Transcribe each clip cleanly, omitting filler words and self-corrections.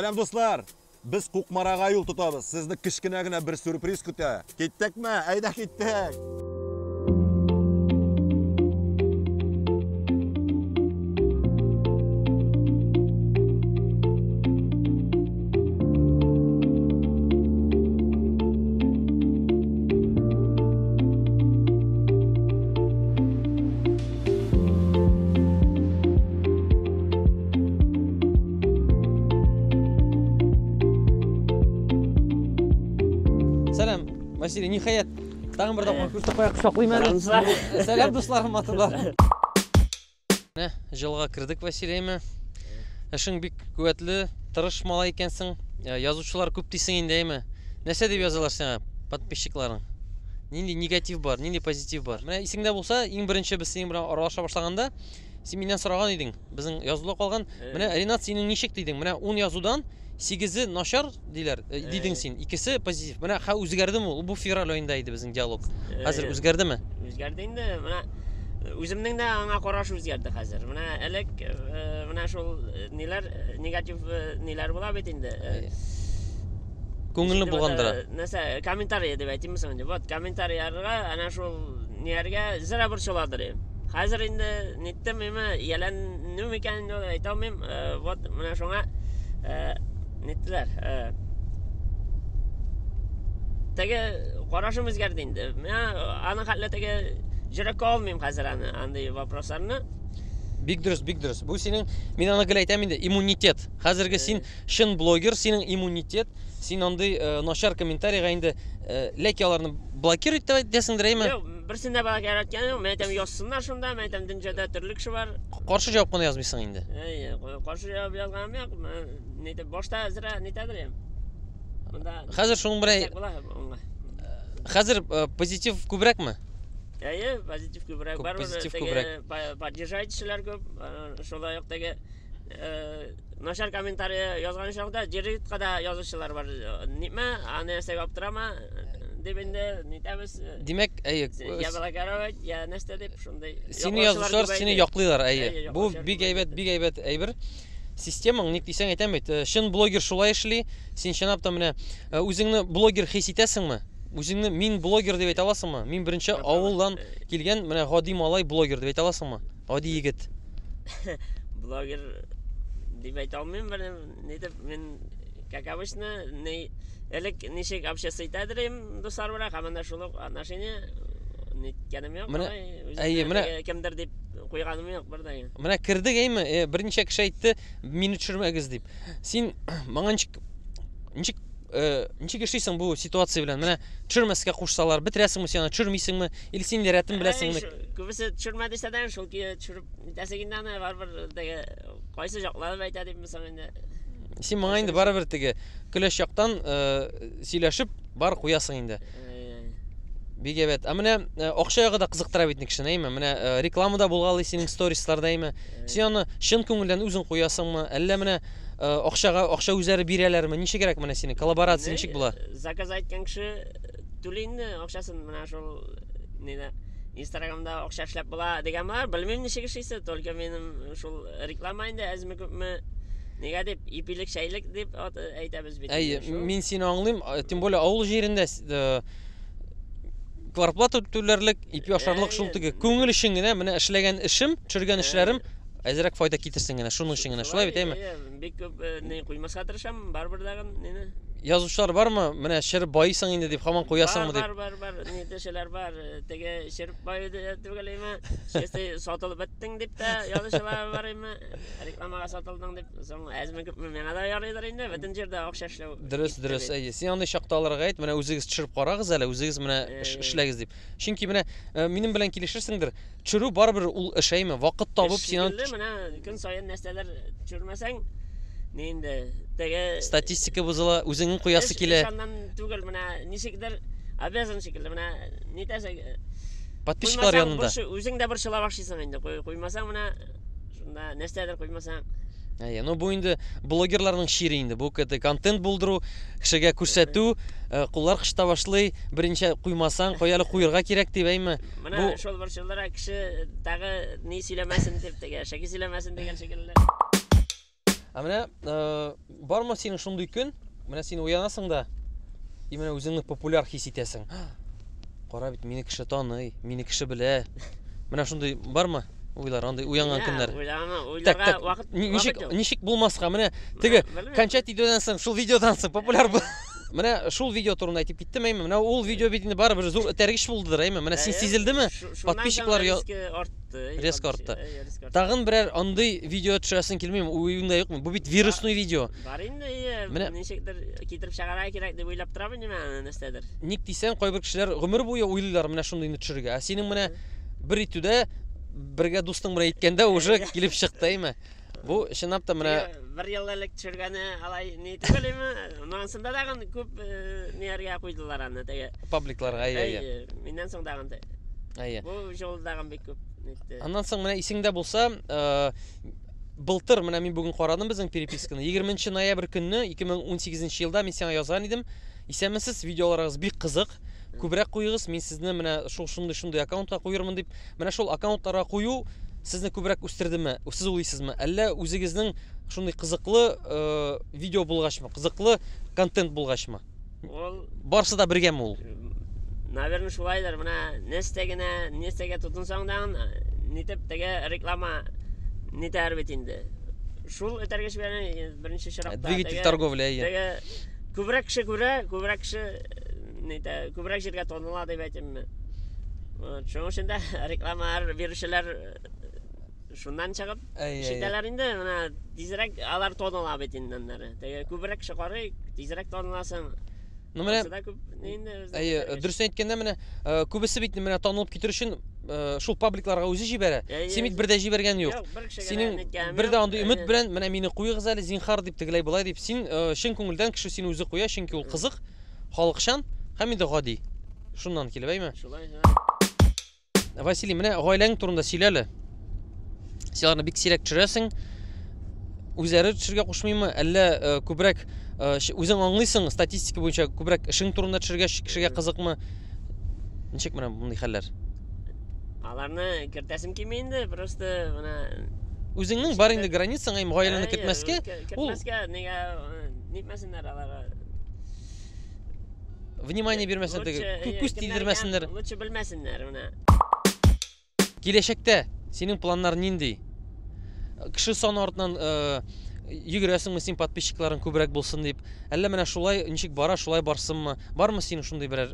Сәлам достар. Biz Кукмарага юл тотабыз. Сезне кичкенә генә бер сюрприз көтә. Киттекме? Әйдә киттек. Сәлем, Василий, нихаят, тағын бір тапқан көрсетіп қояқ құшақлаймын. Сәлем, достарым, матырлар. Жылға кірдік, Василийме. Ішің бик көәтлі, тырыш малай екенсің. Yazушылар көп дейсің енді, әйме. Нәрсе деп жазалар сеңа, подписчикларың? Нендей негатив бар, нендей позитив бар. Міне, есіңде болса, ең бірінші біз сенің бір аралаша башлағанда, сен менен сұраған едің. Біздің yazула қалған, міне, Ринат сенің нешек дейдің? Міне, 10 yazудан 8-і нашар дейдің сен, 2-сі позитив. Міне, қа өзгерді ме? Бұл февраль ойында еді біздің диалог. Қазір өзгерді ме? Өзгерді енді, міне, өзімнің де аңа қораш өзгерді қазір. Міне, әлік, міне, шол нелер, негатив нелер бола бет енді. Көңілі болғандыра. Нәсә, комментарий деп айтайын мысың енді. Вот, комментарияларға, ана шол нерге зіра бір шоладыр. Қазір енді неттім, елену мекенін айта алмайым. Вот, міне шоңа неттілер. Теге қарашым өзгерді енді. Мен аны қатлы теге жүрекке алмайым қазір андай вопростарыны. Бик дұрыс, бик дұрыс. Бұл сенің, мен аны гілі айтам енді, иммунитет. Қазіргі сен шын блогер, сенің иммунитет, сен андай нашар комментарийға енді ләкияларыны блокирует десіңдір, әйме? Жоқ, бірсінде блокирует екен, мен айтам йоссындар шында, мен айтам дүнжеде түрлікші бар. Қаршы жауап қана yazмайсың енді? Қаршы жауап yazғаным жоқ, бошта зіра нетедір ем. Қазір шоның бір қазір позитив көбірек ме? Позитив көбірек. Бар поддержайтшілер көп. Шолай жоқ теге нашар комментарий yazған шақта жеретқа да yazышылар бар. Нетме, аны әсек аптырама дебенде нетеміз. Демек, я блокировать, я нәрсе деп шондай. Сені yazушылар сені яқлайлар, бұл бик әйбет әйбір. Системаң, нек дейсең әйтем бет, шын блогер шулай ішілі, сен шынапта міне, өзіңні блогер хес етесің ме? Өзіңні мен блогер деп айта аласың ма? Мен бірінші ауылдан келген, міне, ғади малай блогер деп айта аласың ма? Ғади егіт. Блогер деп айта алмайым, мен, как обычно, әлік нешек общаться етәдірем достар бірақ, аманда шулық отношение неткенім жоқ, кемдер деп қойғаным жоқ бірдайын. Міне, кірдік әйме, бірінші кіші айтты, мені түшірмәгіз деп. Сен маған ничек ешейсің бұл ситуация білән? Міне, түшірмәсіке қошсалар, бітіресің мұ сені, түшірмейсің мұ? Или сен де рәтін білесің мұ? Көбісі түшірмәді істеден, шул ке түшіріп дәсегінден бар-бір қайсы жоқлады бәйті деп мұсың енді. Сен маңа енді бары бір теге күләш жақтан сөйләшіп бар қоясың енді. Бек әбет. Міне, оқшаяғы да қызықтыра бетіне кішін, әйме? Міне, рекламада болғалы сенің стористларда, әйме? Сен оны шын көңілден өзің қоясың мұ? Әлі міне, оқша өзәрі берелер ме? Неше керек міне сені? Коллаборация нешек бұла? Заказ айткен кіші төлейінді оқшасын, міне шол Инстаграмда оқша шлеп бұла деген бар. Білмейм неше кішейсі, только менің шол рекламайында әзімі көпмі неге деп, ипилік, шәйлік деп айтабыз бетінде. Мен сені аңлайым, тем более ауыл жерінде кварплата түрлерлік, ипи ашарлық шултығы көңіл ішіңіне, міне ішлеген ішім, түрген ішлерім әзірек файда кетірсіңіне, шуның ішіңіне. Шулай бет, әйме? Бек көп қоймасқа тырышам, бар-бірдағын, нені? Yazушылар бар ма? Міне, шеріп байысың енді деп, қаман қоясың мұ деп? Бар, нетешілер бар. Теге шеріп байы деп өлейме, шесті сатылып әттің деп та, yazушылар бар еме, рекламаға сатылдың деп, соң әзіме көп мен ада ярайдар енді, бәтін жерде ақша ішлеу. Дұрыс, әйе. Сен андай шақталарға айт, міне өзіңіз түшіріп қарағыз әлі, өзіңіз міне ішләгіз деп. Шынки міне, менің білән келешірсіңдір, түшіру бар бір ұл іш әйме, вақыт табып сенен... Күн сайын нәрселер түшірмесең, нейінді, теге... Статистика бұзыла, өзіңін қоясы келе... Шаннан түгіл, мына, нешекдер, обязан шекілді, мына, нетәсі... Подписчиклар янында. Өзің де бір шыла бақшисың енді, қоймасаң, мына, шында нәрселер қоймасаң. Ну, бұл енді блогерларның шири енді, бұл контент болдыру, кішіге көрсету, құлар қышта башлай, бірінші қоймасаң, қоялы қойырға керек деп әйме? Мына шол бір жылдара кіші тағы не сөйлемәсін деп, шәке сөйлемәсін деген шекілді. Менә бармы синең шундый көн? Менә син уянасың да, и менә үзеңне популяр хис итәсең. Кара бит, мине кеше таный, мине кеше белә. Менә шундый бармы? Уйлар, андай уянган көннәр. Уйларга вакыт Ничек булмаска, менә теге кончат видеодан соң, шул видеодан соң популяр бул. Менә шул видео турында әйтеп киттем, әйме. Менә ул видео бит инде барыбер зур этәргеч булдыдыр, әйме. Менә син сизелдеме? Подписчиклар резко артты. Тагын берәр андый видео төшәсең килмим, уеңдә юкмы? Бу бит вирусный видео. Бар инде, ничектер китереп чыгарга кирәк дип уйлап торам инде мен нәрсәдер. Ник дисәң, кайбер кешеләр гомер буе уйлыйлар менә шундыйны төшерергә. Ә синең менә бер итүдә бергә дустың белән иткәндә уже килеп чыкты, әйме. Бу чынлап та менә бер ел элек төшергәне алай ни түгелме? Монсында дагы күп нерге куйдылар аны теге. Пабликларга, ай. Миннән соң дагы. Ай. Бу жолдагы бик күп. Аннан соң менә исеңдә булса, былтыр менә мин бүген карадым безнең переписканы. 20 ноябрь көнне 2018 елда мин сиңа язган идем. Исәнмесез, видеоларыгыз бик кызык. Күбрәк куйыгыз, мин сезне менә шундый аккаунтка куйырмын дип. Менә шул аккаунтларга кую сезне күбрәк үстердеме? Сез уйлыйсызмы? Әллә үзегезнең шундый кызыклы видео булгачмы, кызыклы контент булгачмы? Барсы да бергәме ул? Наверное, шулайдыр. Менә нәрсәгә тотынсаң да, нитеп теге реклама нитәр бит инде. Шул этәргәч белән беренче чиракта двигатель торговля. Теге күбрәк кеше күбрәк күбрәк җиргә таныла дип әйтәм. Шуның өчен дә рекламалар бирүчеләр шуннан чыгып шидәләр инде, менә тизрәк алар таныла бит инде. Теге күбрәк кеше карый, тизрәк таныласың. Ну менә дөрес әйткәндә менә күбесе бит менә танылып китер өчен шул пабликларга үзе җибәрә. Син бит бердә җибәргән юк. Синең бердә андый өмет белән менә мине куйыгыз әле зинхар дип тегеләй булай дип син чын күңелдән кеше сине үзе куя, чөнки ул кызык, халыкчан һәм инде гади. Шуннан килеп, әйме? Василий, менә гаиләң турында сөйләле. Син бик сирәк төшерәсең. Үзәре төшергә кушмыймы, әллә күбрәк үзең аңлыйсың, статистика буенча күбрәк эшең турында төшергә кешегә кызыкмы? Ничек менә мондый хәлләр? Аларны кертәсем килми инде, просто менә үзеңнең бар инде границаң, әйме, гаиләне кертмәскә. Кертмәскә нигә нитмәсеннәр алар? Внимание бирмәсен, күз тидермәсеннәр. Лучше белмәсеннәр менә. Киләчәктә синең планнар нинди? Кеше саны артыннан йөгерәсеңме син подписчикларың күбрәк булсын дип? Әллә менә шулай ничек бара, шулай барсынмы? Бармы синең шундый берәр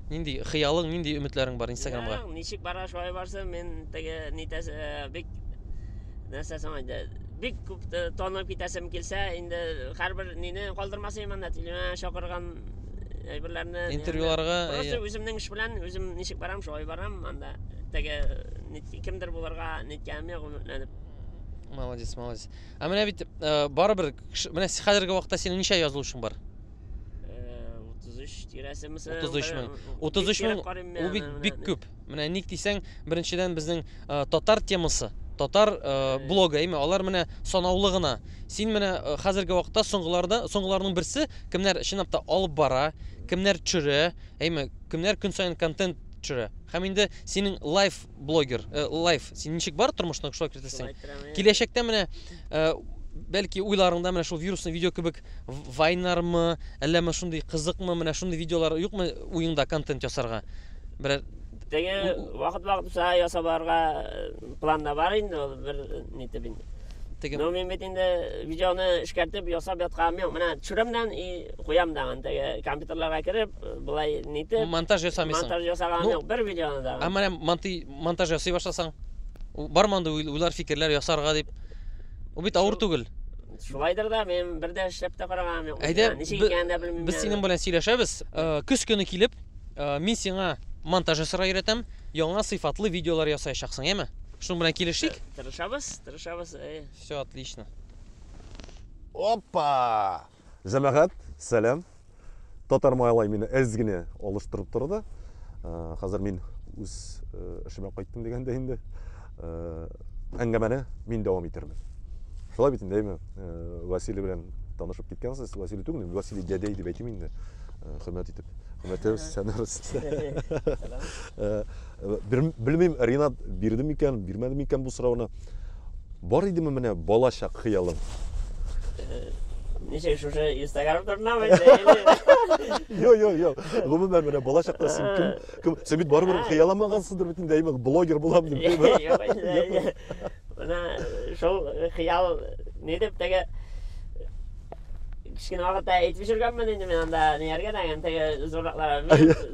нинди хыялың, нинди өметләрең бар Инстаграмга? Ничек бара, шулай барсын, мен теге нитәс бик нәрсәсен әйтә. Бик күп танып китәсем килсә, инде һәрбер нине калдырмасым анда телефон чакырган әйберләрне, интервьюларга. Просто үземнең эш белән үзем ничек барам, шулай барам, анда теге кемдер булырга ниткәм юк үметләнеп. Молодец. А менә бит барыбер менә хәзерге вакытта синең ничә язылышың бар? 33 тирәсемсе. 33 мең. Ул бик күп. Менә ник дисәң, беренчедән безнең татар темасы, татар блогы, әйме, алар менә санаулы гына. Син менә хәзерге вакытта соңгыларның берсе кемнәр чынлап та алып бара, кемнәр төшерә, әйме, кемнәр көн саен контент төшерә. Һәм инде синең лайф блогер, син ничек бар тормышның шулай кертәсең? Киләчәктә менә бәлки уйларыңда менә шул вирусный видео кебек вайнармы, әллә шундый кызыкмы, менә шундый видеолар юкмы уеңда контент ясарга? Берәр теге вакыт ясабарга планда бар инде, бер нитеп инде. Но мен бит инде видеоны эшкәртеп ясап ятканым юк. Менә төшеремнән куям дагы теге компьютерларга кирип, булай нитеп монтаж ясамыйсың. Монтаж ясаган юк, бер видеоны да. А менә монтаж ясый башласаң, бармы анда уйлар, фикерләр ясарга дип? Ул бит авыр түгел. Шулайдыр да, мен бердә эшләп тә караганым юк. Ничек икәнен дә белмим. Без синең белән сөйләшәбез. Көз көне килеп, мин сиңа монтаж ясарга өйрәтәм, яңа сыйфатлы видеолар ясаячаксың, әйме? Шуның белән килешик? Тырышабыз. Все отлично. Опа! Җәмәгать, сәлам. Татар майлай мине әзгенә алыштырып торды. Хәзер мин үз эшемә кайттым дигәндә инде. Әңгәмәне мин дәвам итермен. Шулай бит инде, Василий белән танышып киткәнсез, Василий түгел, Василий дәдәй дип әйтим инде. Хөрмәт итеп. Хөрмәтле сәнәрсез. Белмим, Ринат бирде микән, бирмәде микән бу сорауны. Бар идеме менә балачак хыялың? неше шушы Instagram'dan mı? Yok. Гомумән менә балачакта син кем сен бит барыбер хыяламагансыңдыр бит инде әйме блогер булам дип. Менә шул хыял не дип теге кичкене вакытта әйтеп жүргәнмен инде мен анда нигә дигән теге зураклар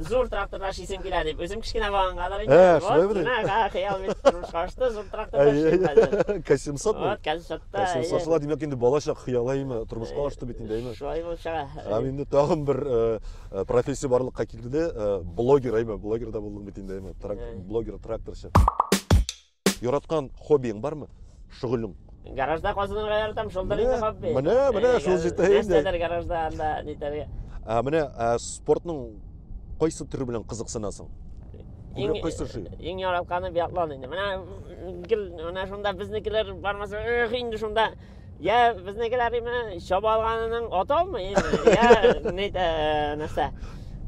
зур тракторлар шисем килә дип үзем кичкене багангалар инде. Шулай бит. Менә хыял бит тормышка ашты зур тракторлар шисем. Касимсат бу. Вот Касимсатта. Касимсатла димәк инде балачак хыялаймы тормышка ашты бит инде әйме. Шулай булып чыга. Инде тагын бер профессия барлыкка килде дә блогер әйме блогер да булдым бит инде әйме. Блогер тракторчы. Яраткан хоббиң бармы? Шөгылең? Гаражда казынырга яратам, шулдар инде хобби. Менә шул җитә инде. Нәрсәдер гаражда анда нитәргә. Менә спортның кайсы төре белән кызыксынасың? Күбрәк кайсы ши? Иң яратканы биатлон инде. Менә шунда безнекеләр бармаса, инде шунда я безнекеләр име чаба алганының аталмы инде. Я нәрсә?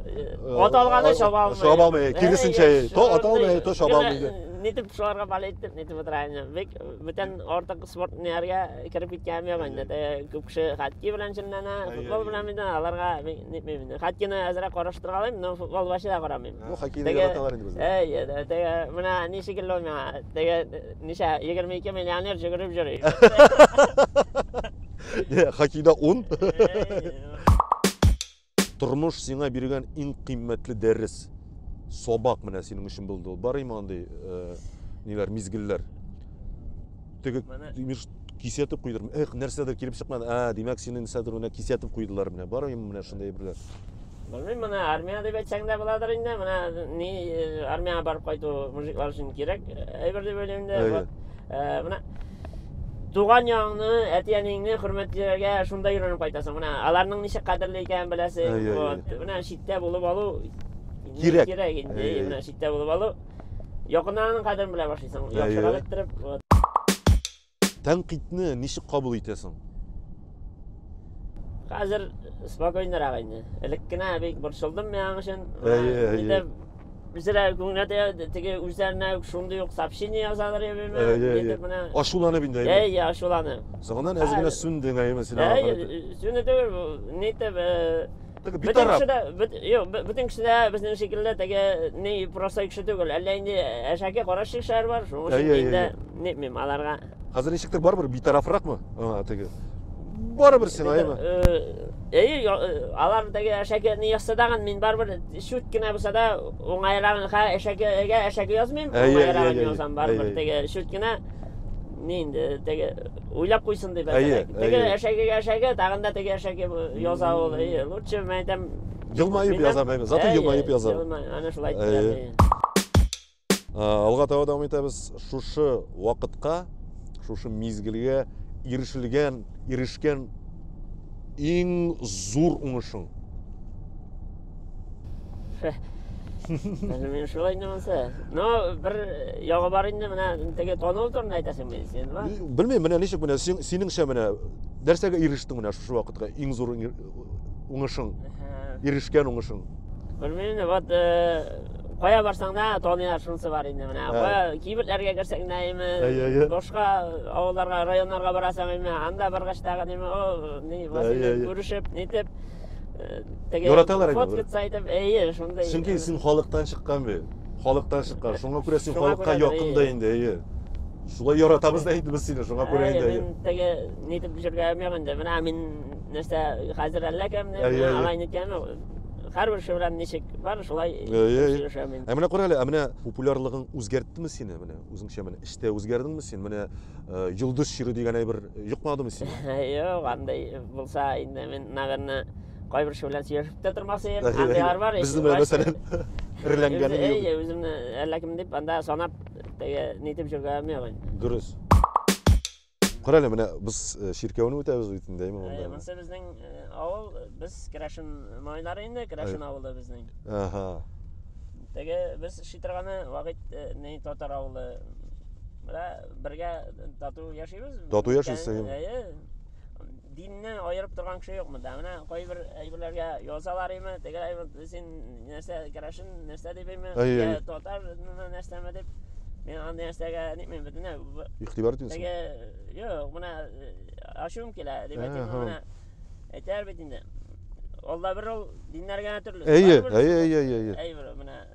Ата алганы чаба алмый. Чаба алмый. Киресенчә, то ата алмый, то чаба алмый. Нитеп шуларга балеттеп, нитеп утырайын. Бүтән артык спорт нәяргә кирип киткәнем юк инде. Күп кеше хоккей белән шөгыльләнә, футбол белән инде аларга нитмим. Хоккейны әзрәк караштыргалыйм, но футбол башы да карамыйм. Ну хоккейны яраталар инде бездә. Теге менә ничек ломя, теге ниша 22 миллионер җигереп йөри. Хоккейда 10. Тормыш сиңа биргән иң кыйммәтле дәрес. Собак менә синең өчен булды. Барымы андай ниләр мизгелләр. Теге кисәтеп куйдырмы? Нәрсәдер килеп чыкмады. Димәк синең сәдеренә кисәтеп куйдылар менә. Барымы менә шундый берләр. Белмим, менә армия дип әйтсәң дә буладыр инде. Менә ни армияга барып кайту мужиклар өчен кирәк. Әйбер дип уйлыйм инде. Менә туган ягыңны, әтиәнеңне хөрмәтләргә шунда йөренеп кайтасың. Менә аларның ничек кадерле икәнен беләсең. Менә читтә булып алу кирәк инде. Менә читтә булып алу. Якыннан кадерен белә башлыйсың. Яхшырак иттереп. Тәнкыйтьне ничек кабул итәсең? Хәзер спокойнырак инде. Элек кенә бик борчылдым мен өчен. Bizlere күңелдә теге үзләренә шундый ук сообщение язалар иде. Ашуланып инде. Ашуланып. Соңыннан әзгенә сүндең әйме син. Сүндем, нитеп Бүтән кешеләр безнең шикелле теге ни просто кеше түгел. Әллә инде әшәке карашы шәһәр бар, шуның өчен инде нитмим аларга. Хәзер ничектер барбыр битарафракмы? Теге. Барыбер син әйме. Алар теге әшәке ни язса даган мин барбер шут кенә булса да уңайрагын әшәке язмыйм. Уңайрагын язам барбер теге шут кенә нинде теге уйлап куйсын дип әйтәләр. Теге әшәке тагын да теге әшәке яза ул. Лучше мен әйтәм елмаеп язам әйме. Заты елмаеп язам. Ана шулай әйтәләр. Алга таба дәвам итәбез. Шушы вакытка, шушы мизгелгә ирешкән иң зур уңышың. Мен шулай инде. Но бер ягы бар инде, менә теге таныл турында әйтәсең мен син, ва? Белмим, менә ничек менә синеңчә менә нәрсәгә ирештең менә шушы вакытка иң зур уңышың, ирешкән уңышың. Белмим, вот кая барсаң да танылар шунысы бар инде менә. Кая кибетләргә керсәң дә башка авылларга, районнарга барасың инде, анда баргач тагы ни күрешеп, нитеп Yoratалар инде. Фотка сайтып, шундай. Чөнки син халыктан чыккан бит. Халыктан чыккан. Шуңа күрә син халыкка якын да инде. Шулай яратабыз да инде без сине, шуңа күрә инде. Мен теге нитеп җиргәм юк инде. Менә мин нәрсә хәзер әлләкәмне, алай ниткән. Һәрбер шул белән ничек бар, шулай яшәшәм мин. Менә күрә әле, менә популярлыгың үзгәрттеме сине менә? Үзеңчә менә эштә үзгәрдеңме син? Менә йолдыз чиры дигән әйбер юкмадымы син? Юк, андай булса инде мин, наверное, кайбер шул белән сөйләшеп тә тормасым. Андыйлар бар. Безне мәсәлән ирләнгән юк. Үземне әлләкем дип анда санап теге нитеп җиргәм юк инде. Дөрес. Күрә әле, менә без ширкәүне үтәбез бит инде, әйме монда. Монсы безнең авыл, без Керәшен майлары инде, Керәшен авылы безнең. Теге без шитырганы вакыт ни татар авылы. Менә бергә тату яшибез. Тату яшисез. Dinni ayırıp durgan kişi yok mu da? Менә кайбер әйберләргә язалар име, теге син нәрсә керәшен, нәрсә дип име, татар нәрсәме дип. Мен анда нәрсәгә нитмим бит, менә. Игътибар итәсең. Теге юк, менә aşum kela dep Ha, aytayım ha. mana aytar betinde. Onlar bir ol dinlerge türlü. Ey, Baribir ey. Ey bir mana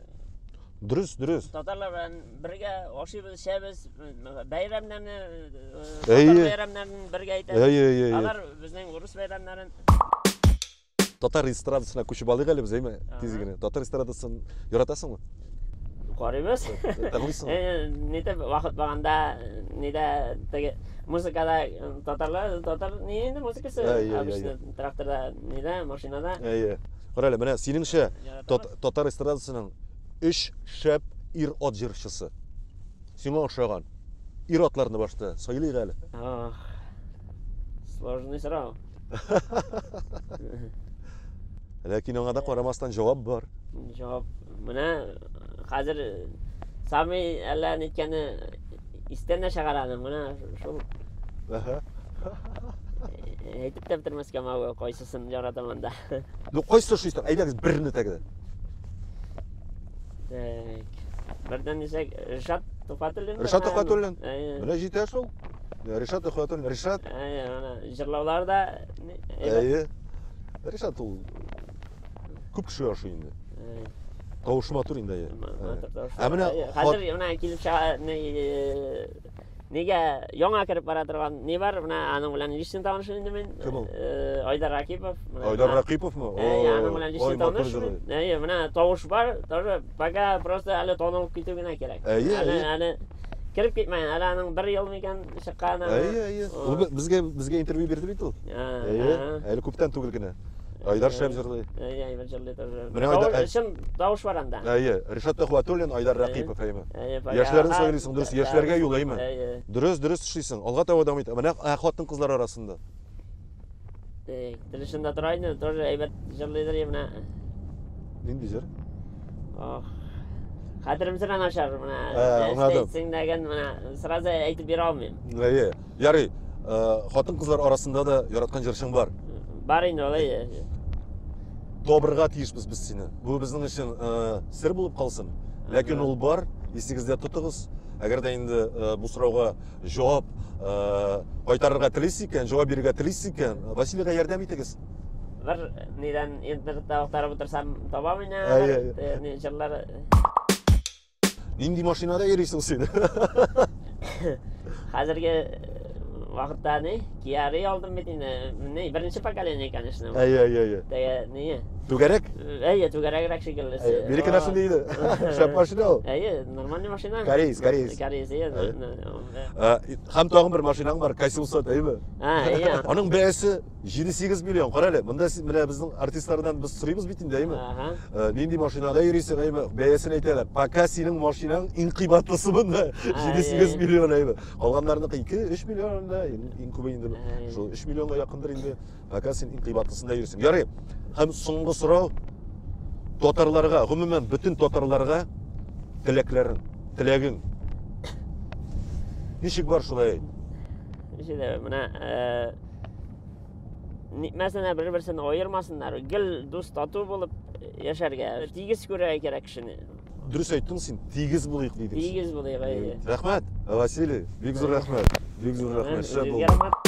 Dürüst. Tatarlar bilan birga oshibыз, shaybiz, bayramlarni, Ey. Tatar bayramlarini birga aytamiz. Ey. Alar bizning urus bayramlarini Tatar estradasına koşup alayıq әлі біз, eymi? Aha. Tezgene. Tatar estradaсын yoratасың mı? qaraymiz. Tanıysan. Neta vaqt bo'lganda, neta muzikada Tatar neydi musikasi? Ey. Обычно traktorda, neda mashinada. Ey. Qarayla, mana seningcha Yaratamiz. Tatar estradasының 3 шәп ир-ат җырчысы. Сиңа охшаган ир-атларны башта сайлыйк әле. Сложный сорау. Ләкин аңа да карамастан җавап бар. Javob mana hozir Sami alla netkani istana shag'aradi. Mana shu aytib bitirmasga ma qo'ysisini yorataman-da. Qaysi shu istan? Aytag'iz birini tagida. Birdan desak Rishad To'xtatulin. Rishad To'xtatulin. Mana Mana jita shul. Rishad To'xtatulin, Rishad. mana jirlovlarda Rishad ул күп кеше яши инде. Тавышы матур инде. Менә hozir mana kelib nega yangi kirib bora turgan ne bor? Mana aning bilan ishni tanishdim men. Kim u? Oydar Raqipov. Oydar Raqipovmi? Aning bilan ishni tanishdim. Mana tovush bor, тоже пока просто hali tonilib ketugina kerak. Hali kirib ketmayman. Hali aning 1 yil ekan chiqqani. Ул bizga intervyu berdi bit ул. Әле күптән түгел генә. Ayдар шәп җырлый. Bir jilli тоже. Менә Шым тавыш бар анда. Ришат Тохватуллин, Айдар Рақипов, әйме. Яшьләрне сөйлисең, дөрес, яшьләргә юлаймы? Дөрес эшлисең. Алга таба дәвам ит. Менә хатын-кызлар арасында. Телешендә торайны, тоже әйбәт җырлыйдыр менә. Нинди җыр? Хәтеремдә начар менә. Аңладым. Син дигән менә сразу әйтеп бирә алмыйм. Ярый. Хатын-кызлар арасында да яраткан җырчың бар. Бар инде алай. Добрыга тиешбез без сине. Бу безнең өчен сер булып калсын. Ләкин ул бар, исегездә тотыгыз. Әгәр дә инде бу сорауга җавап кайтарырга телисез икән, җавап бирергә телисез икән, Василийга ярдәм итегез. Bir neden internette aktarıp otursam tamam yine. Ne җырлар. Нинди машинада йөрисең син? Хәзерге вакытта не? Кияри алдым бит инде. Не, беренче поколение, конечно. Теге не? Түгәрәк? Түгәрәк шикелле. Береке нәрсә диде? Шәп машина ул. Нормальный машина. Кореец. Һәм тагын бер машинаң бар, Кассиусат, әйме? Аның бәясе 7-8 миллион. Кара әле, монда менә безнең артистлардан без сорыйбыз бит инде, әйме? Нинди машинада йөрисең, әйме? Бәясен әйтәләр. Пока синең машинаң иң кыйбатлысы монда 7-8 миллион, әйме? Калганнарныкы 2-3 миллион да, иң күбе инде. Шул 3 миллионга якындыр инде. Пока син иң кыйбатлысында йөрисең. Ярый. Һәм соңгы сорау татарларга, гомумән бөтен татарларга теләгең. Ничек бар шулай? Шулай, менә мәсәлән бер-берсен аермасыннар, гел дус тату булып яшәргә, тигез күрәргә кирәк кешене. Дөрес әйттең син, тигез булыйк дидең. Тигез булыйк. Рәхмәт, Василий, бик зур рәхмәт. Бик зур рәхмәт.